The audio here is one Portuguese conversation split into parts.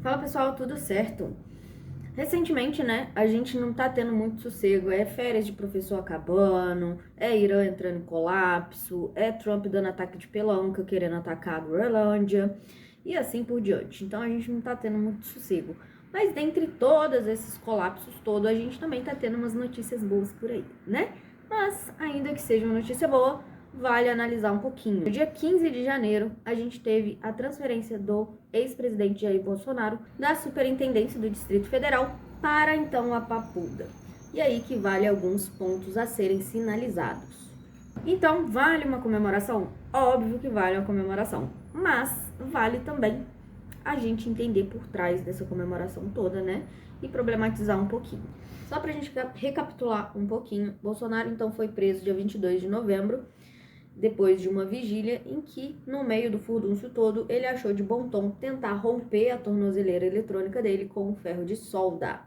Fala pessoal, tudo certo? Recentemente, né, a gente não tá tendo muito sossego, é férias de professor acabando, é Irã entrando em colapso, é Trump dando ataque de pelanca, querendo atacar a Groenlândia, e assim por diante. Então a gente não tá tendo muito sossego. Mas dentre todos esses colapsos todos, a gente também tá tendo umas notícias boas por aí, né? Mas, ainda que seja uma notícia boa, vale analisar um pouquinho. No dia 15 de janeiro, a gente teve a transferência do ex-presidente Jair Bolsonaro da Superintendência do Distrito Federal para então a Papuda. E aí que vale alguns pontos a serem sinalizados. Então, vale uma comemoração? Óbvio que vale uma comemoração, mas vale também a gente entender por trás dessa comemoração toda, né? E problematizar um pouquinho. Só pra gente recapitular um pouquinho, Bolsonaro então foi preso dia 22 de novembro, depois de uma vigília em que, no meio do furdúncio todo, ele achou de bom tom tentar romper a tornozeleira eletrônica dele com um ferro de solda.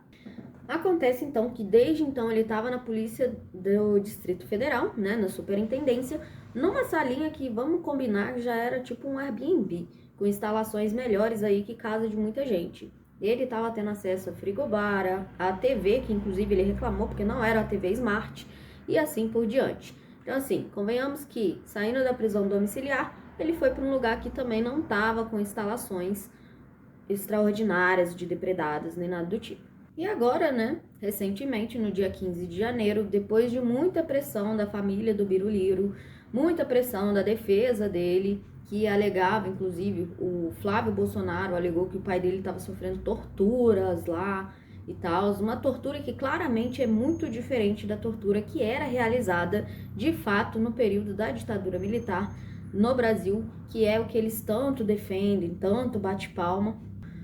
Acontece então que desde então ele estava na polícia do Distrito Federal, né, na superintendência, numa salinha que, vamos combinar, já era tipo um Airbnb, com instalações melhores aí que casa de muita gente. Ele estava tendo acesso a frigobar, a TV, que inclusive ele reclamou porque não era a TV Smart, e assim por diante. Então, assim, convenhamos que, saindo da prisão domiciliar, ele foi para um lugar que também não estava com instalações extraordinárias de depredadas, nem nada do tipo. E agora, né, recentemente, no dia 15 de janeiro, depois de muita pressão da família do Biruliro, muita pressão da defesa dele, que alegava, inclusive, o Flávio Bolsonaro alegou que o pai dele estava sofrendo torturas lá, e tal, uma tortura que claramente é muito diferente da tortura que era realizada de fato no período da ditadura militar no Brasil, que é o que eles tanto defendem, tanto bate palma,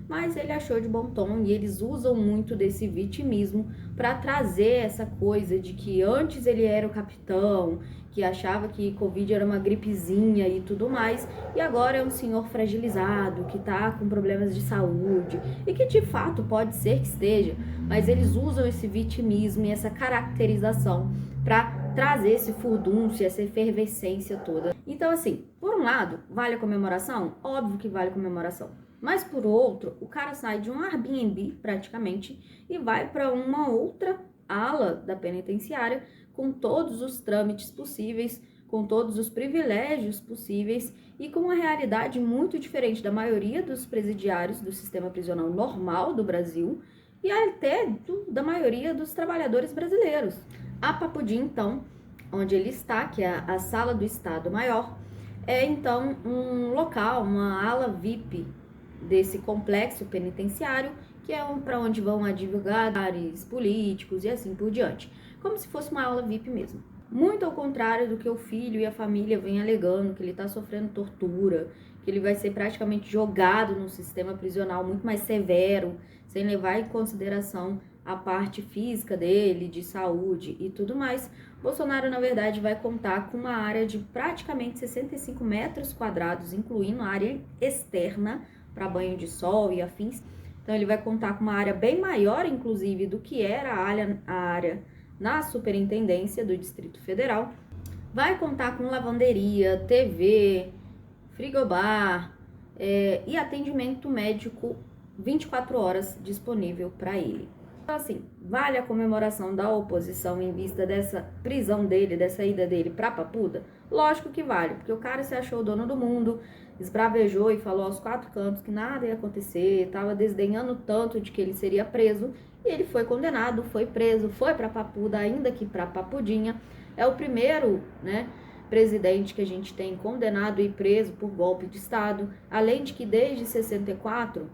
mas ele achou de bom tom e eles usam muito desse vitimismo para trazer essa coisa de que antes ele era o capitão, que achava que Covid era uma gripezinha e tudo mais, e agora é um senhor fragilizado, que tá com problemas de saúde, e que de fato pode ser que esteja, mas eles usam esse vitimismo e essa caracterização para trazer esse furdúncio, essa efervescência toda. Então, assim, por um lado, vale a comemoração? Óbvio que vale a comemoração. Mas por outro, o cara sai de um Airbnb, praticamente, e vai para uma outra ala da penitenciária com todos os trâmites possíveis, com todos os privilégios possíveis e com uma realidade muito diferente da maioria dos presidiários do sistema prisional normal do Brasil e até da maioria dos trabalhadores brasileiros. A Papudim, então, onde ele está, que é a Sala do Estado Maior, é então um local, uma ala VIP desse complexo penitenciário, que é para onde vão advogados, políticos e assim por diante, como se fosse uma aula VIP mesmo. Muito ao contrário do que o filho e a família vêm alegando, que ele está sofrendo tortura, que ele vai ser praticamente jogado num sistema prisional muito mais severo, sem levar em consideração a parte física dele, de saúde e tudo mais. Bolsonaro, na verdade, vai contar com uma área de praticamente 65 metros quadrados, incluindo a área externa, para banho de sol e afins. Então ele vai contar com uma área bem maior, inclusive, do que era a área na Superintendência do Distrito Federal. Vai contar com lavanderia, TV, frigobar e atendimento médico 24 horas disponível para ele. Então, assim, vale a comemoração da oposição em vista dessa prisão dele, dessa ida dele para Papuda? Lógico que vale, porque o cara se achou o dono do mundo, esbravejou e falou aos quatro cantos que nada ia acontecer, estava desdenhando tanto de que ele seria preso, e ele foi condenado, foi preso, foi para Papuda, ainda que para Papudinha. É o primeiro, né, presidente que a gente tem condenado e preso por golpe de Estado, além de que desde 64,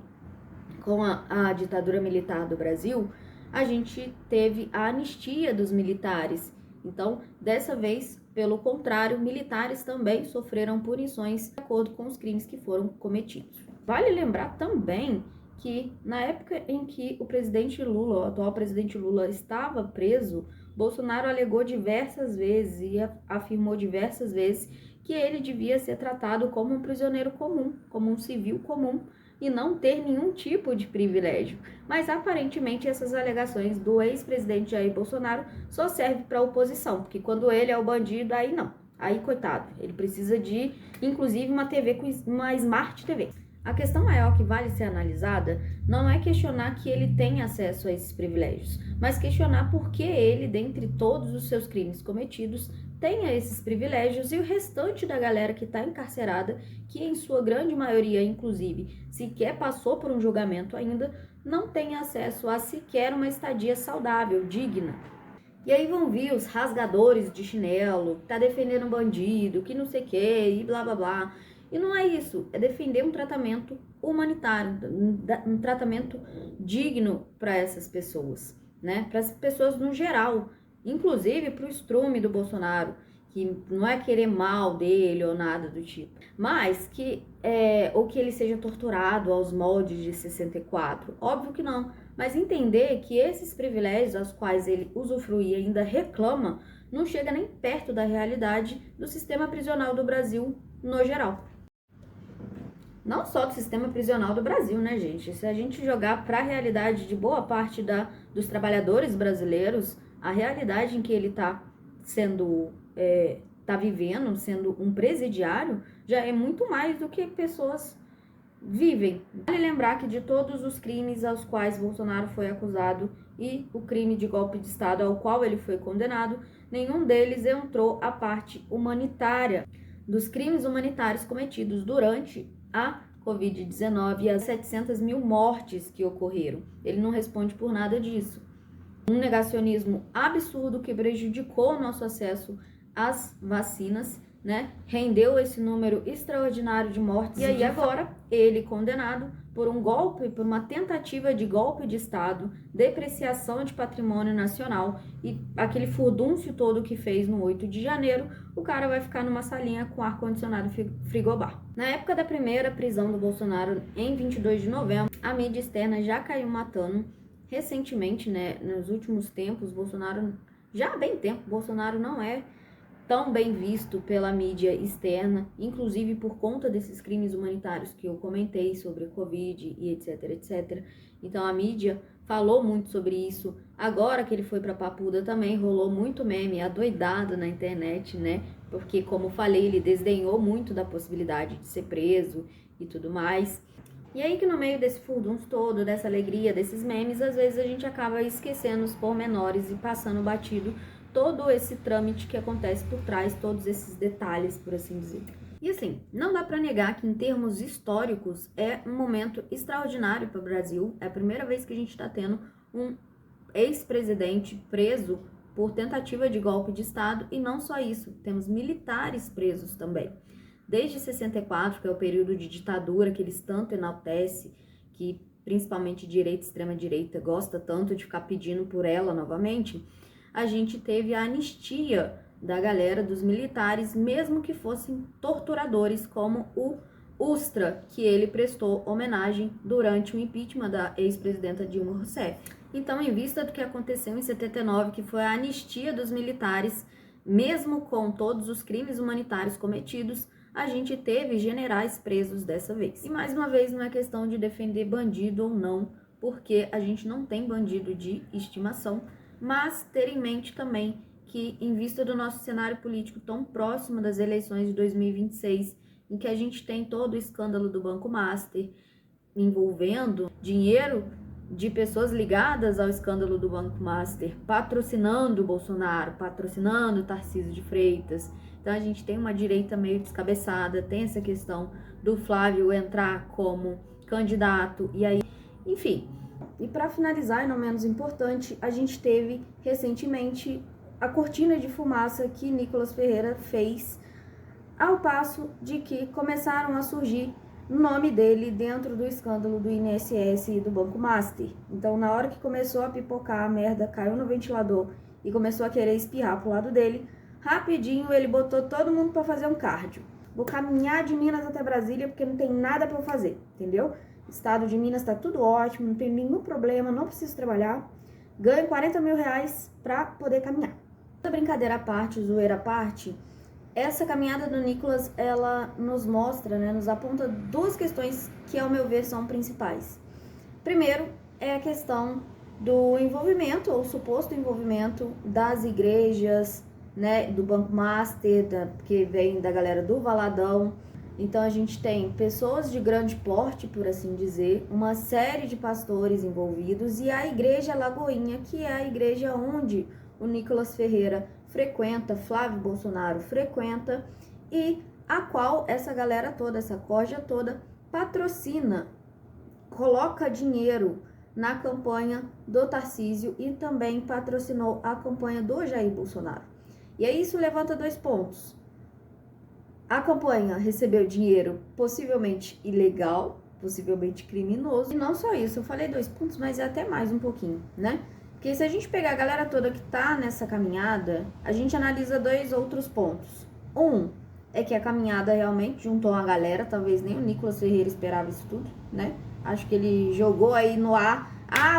com a ditadura militar do Brasil, a gente teve a anistia dos militares. Então, dessa vez, pelo contrário, militares também sofreram punições de acordo com os crimes que foram cometidos. Vale lembrar também que, na época em que o presidente Lula, o atual presidente Lula, estava preso, Bolsonaro alegou diversas vezes e afirmou diversas vezes que ele devia ser tratado como um prisioneiro comum, como um civil comum, e não ter nenhum tipo de privilégio. Mas aparentemente essas alegações do ex-presidente Jair Bolsonaro só servem para a oposição, porque quando ele é o bandido, aí não. Aí, coitado, ele precisa de, inclusive, uma TV com uma Smart TV. A questão maior que vale ser analisada não é questionar que ele tem acesso a esses privilégios, mas questionar por que ele, dentre todos os seus crimes cometidos, tenha esses privilégios e o restante da galera que está encarcerada, que em sua grande maioria, inclusive, sequer passou por um julgamento ainda, não tem acesso a sequer uma estadia saudável, digna. E aí vão vir os rasgadores de chinelo, que tá defendendo um bandido, que não sei o que, e blá blá blá. E não é isso, é defender um tratamento humanitário, um tratamento digno para essas pessoas, né? Para as pessoas no geral, inclusive para o estrume do Bolsonaro, que não é querer mal dele ou nada do tipo, mas que ou que ele seja torturado aos moldes de 64. Óbvio que não, mas entender que esses privilégios aos quais ele usufrui e ainda reclama não chega nem perto da realidade do sistema prisional do Brasil no geral. Não só do sistema prisional do Brasil, né, gente? Se a gente jogar para a realidade de boa parte dos trabalhadores brasileiros, a realidade em que ele está sendo, tá vivendo, sendo um presidiário, já é muito mais do que pessoas vivem. Vale lembrar que de todos os crimes aos quais Bolsonaro foi acusado e o crime de golpe de Estado ao qual ele foi condenado, nenhum deles entrou a parte humanitária dos crimes humanitários cometidos durante a Covid-19 e as 700 mil mortes que ocorreram. Ele não responde por nada disso. Um negacionismo absurdo que prejudicou o nosso acesso às vacinas, né? Rendeu esse número extraordinário de mortes. E aí agora, ele condenado por um golpe, por uma tentativa de golpe de Estado, depreciação de patrimônio nacional e aquele furdúncio todo que fez no 8 de janeiro, o cara vai ficar numa salinha com ar-condicionado frigobar. Na época da primeira prisão do Bolsonaro, em 22 de novembro, a mídia externa já caiu matando. Recentemente, né, nos últimos tempos, Bolsonaro, já há bem tempo, Bolsonaro não é tão bem visto pela mídia externa, inclusive por conta desses crimes humanitários que eu comentei sobre Covid e etc, etc. Então a mídia falou muito sobre isso. Agora que ele foi para Papuda também rolou muito meme, adoidado na internet, né? Porque, como falei, ele desdenhou muito da possibilidade de ser preso e tudo mais. E aí que no meio desse furdunço todo, dessa alegria, desses memes, às vezes a gente acaba esquecendo os pormenores e passando batido todo esse trâmite que acontece por trás, todos esses detalhes, por assim dizer. E assim, não dá para negar que em termos históricos é um momento extraordinário para o Brasil. É a primeira vez que a gente está tendo um ex-presidente preso por tentativa de golpe de Estado e não só isso, temos militares presos também. Desde 64, que é o período de ditadura que eles tanto enaltecem, que principalmente direita e extrema-direita gosta tanto de ficar pedindo por ela novamente, a gente teve a anistia da galera dos militares, mesmo que fossem torturadores, como o Ustra, que ele prestou homenagem durante o impeachment da ex-presidenta Dilma Rousseff. Então, em vista do que aconteceu em 79, que foi a anistia dos militares, mesmo com todos os crimes humanitários cometidos, a gente teve generais presos dessa vez. E mais uma vez, não é questão de defender bandido ou não, porque a gente não tem bandido de estimação, mas ter em mente também que, em vista do nosso cenário político tão próximo das eleições de 2026, em que a gente tem todo o escândalo do Banco Master envolvendo dinheiro de pessoas ligadas ao escândalo do Banco Master, patrocinando o Bolsonaro, patrocinando o Tarcísio de Freitas. Então a gente tem uma direita meio descabeçada, tem essa questão do Flávio entrar como candidato, e aí, enfim. E para finalizar, e não menos importante, a gente teve recentemente a cortina de fumaça que Nicolas Ferreira fez, ao passo de que começaram a surgir o nome dele dentro do escândalo do INSS e do Banco Master. Então, na hora que começou a pipocar, a merda caiu no ventilador e começou a querer espirrar pro lado dele, rapidinho ele botou todo mundo para fazer um cardio. Vou caminhar de Minas até Brasília porque não tem nada para eu fazer, entendeu? Estado de Minas tá tudo ótimo, não tem nenhum problema, não preciso trabalhar. Ganho 40 mil reais para poder caminhar. Toda brincadeira à parte, zoeira à parte, essa caminhada do Nicolas, ela nos mostra, né, nos aponta duas questões que, ao meu ver, são principais. Primeiro, é a questão do envolvimento, ou suposto envolvimento das igrejas, né, do Banco Master, que vem da galera do Valadão, Então a gente tem pessoas de grande porte, por assim dizer, uma série de pastores envolvidos e a Igreja Lagoinha, que é a igreja onde o Nicolas Ferreira frequenta, Flávio Bolsonaro frequenta e a qual essa galera toda, essa corja toda patrocina, coloca dinheiro na campanha do Tarcísio e também patrocinou a campanha do Jair Bolsonaro. E aí isso levanta 2 pontos. A campanha recebeu dinheiro possivelmente ilegal, possivelmente criminoso. E não só isso, eu falei 2 pontos, mas é até mais um pouquinho, né? Porque se a gente pegar a galera toda que tá nessa caminhada, a gente analisa 2 outros pontos. É que a caminhada realmente juntou uma galera, talvez nem o Nicolas Ferreira esperava isso tudo, né? Acho que ele jogou aí no ar,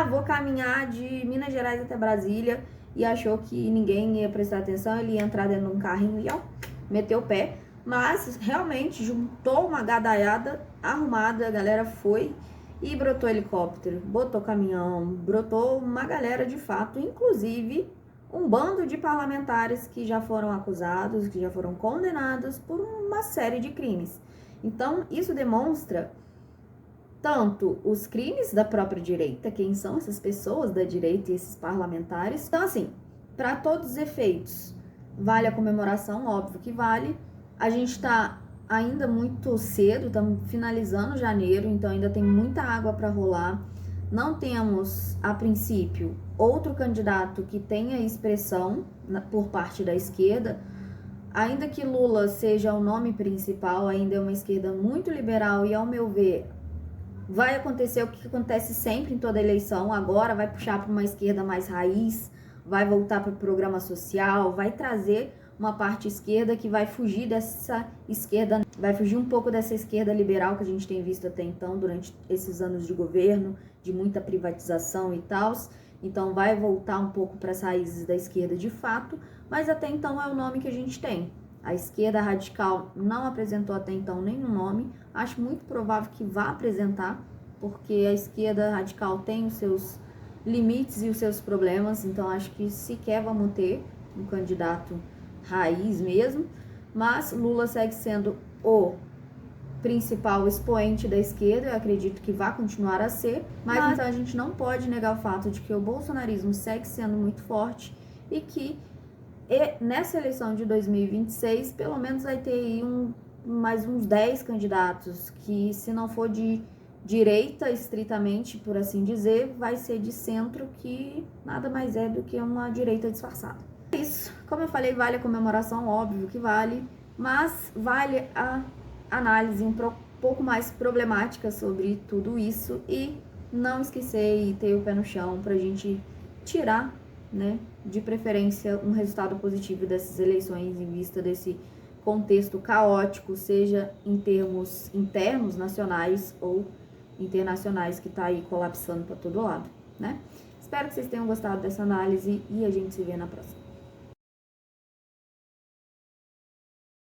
vou caminhar de Minas Gerais até Brasília, e achou que ninguém ia prestar atenção, ele ia entrar dentro de um carrinho e meteu o pé. Mas realmente juntou uma gadaiada arrumada, a galera foi e brotou helicóptero, botou caminhão, brotou uma galera de fato, inclusive um bando de parlamentares que já foram acusados, que já foram condenados por uma série de crimes. Então, isso demonstra tanto os crimes da própria direita, quem são essas pessoas da direita e esses parlamentares. Então, assim, para todos os efeitos, vale a comemoração, óbvio que vale. A gente está ainda muito cedo, estamos finalizando janeiro, então ainda tem muita água para rolar. Não temos, a princípio, outro candidato que tenha expressão por parte da esquerda. Ainda que Lula seja o nome principal, ainda é uma esquerda muito liberal e, ao meu ver, vai acontecer o que acontece sempre em toda eleição. Agora vai puxar para uma esquerda mais raiz, vai voltar para o programa social, vai trazer uma parte esquerda que vai fugir dessa esquerda, vai fugir um pouco dessa esquerda liberal que a gente tem visto até então durante esses anos de governo, de muita privatização e tal. Então vai voltar um pouco para as raízes da esquerda de fato, mas até então é o nome que a gente tem. A esquerda radical não apresentou até então nenhum nome. Acho muito provável que vá apresentar, porque a esquerda radical tem os seus limites e os seus problemas. Então acho que sequer vamos ter um candidato raiz mesmo. Mas Lula segue sendo o principal expoente da esquerda, eu acredito que vai continuar a ser. Mas então a gente não pode negar o fato de que o bolsonarismo segue sendo muito forte e que nessa eleição de 2026, pelo menos vai ter aí mais uns 10 candidatos que, se não for de direita estritamente, por assim dizer, vai ser de centro, que nada mais é do que uma direita disfarçada. É isso. Como eu falei, vale a comemoração, óbvio que vale, mas vale a análise um pouco mais problemática sobre tudo isso e não esquecer e ter o pé no chão pra gente tirar, né, de preferência, um resultado positivo dessas eleições em vista desse contexto caótico, seja em termos internos, nacionais ou internacionais, que está aí colapsando para todo lado, né? Espero que vocês tenham gostado dessa análise e a gente se vê na próxima.